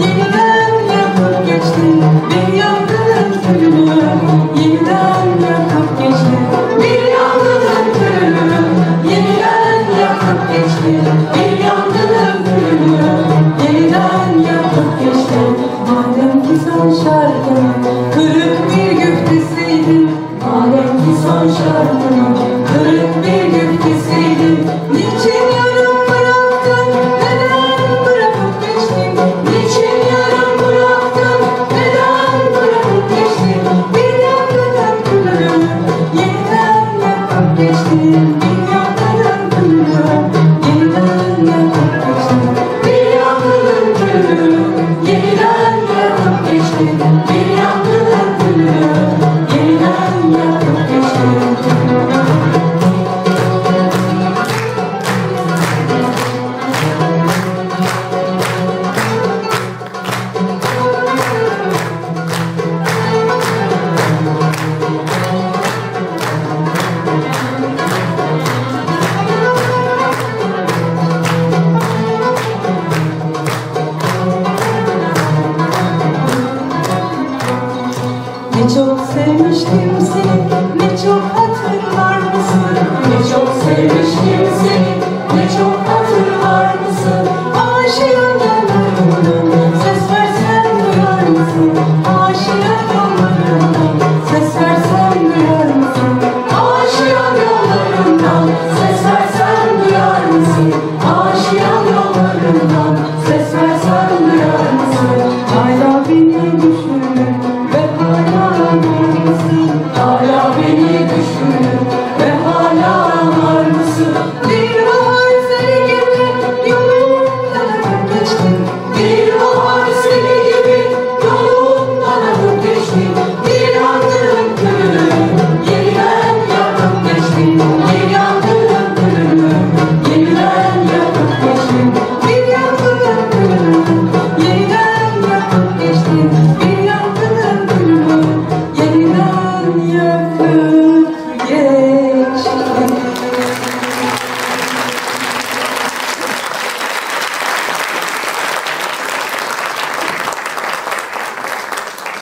yeniden yakıp geçti. Bir yangının külünü yeniden yakıp geçti. Bir yangının külünü yeniden yakıp geçti. Bir yangının külünü yeniden yakıp geçti. Madem ki son şarkının kırık bir güftesiydin, madem ki son şarkının kırık bir güftesiydin, niçin yarım bıraktın, neden bırakıp geçtin? Niçin yarım bıraktın, neden bırakıp geçtin? Bir yangının külünü yeniden yakıp geçtin. Bir yangının külünü yeniden yakıp geçtin. Bir yangının külünü yeniden yakıp geçtin. Bir yangının külünü yeniden yakıp geçtin. Ne çok sevmiştim seni, ne çok hatırlar mısın? Ne çok sevmiştim seni, ne çok hatırlar mısın? Aşığın yollarından ses versen duyar mısın? Aşığın yollarından ses versen duyar mısın? Aşığın yollarından ses versen duyar mısın? Aşığın yollarından ses versen duyar mısın? Hala beni düşünür ve hala ağlar mısın? Hala beni düşünür ve hala ağlar mısın? Bir bahar seni gibi yolumdan akıp geçti. Bir bahar seni gibi yolumdan akıp geçti. Bir yangının külünü yeniden yakıp geçti. Bir yangının külünü yeniden yakıp geçti. Bir yangının külünü yeniden yakıp geçti. Bir yangının külünü yeniden yakıp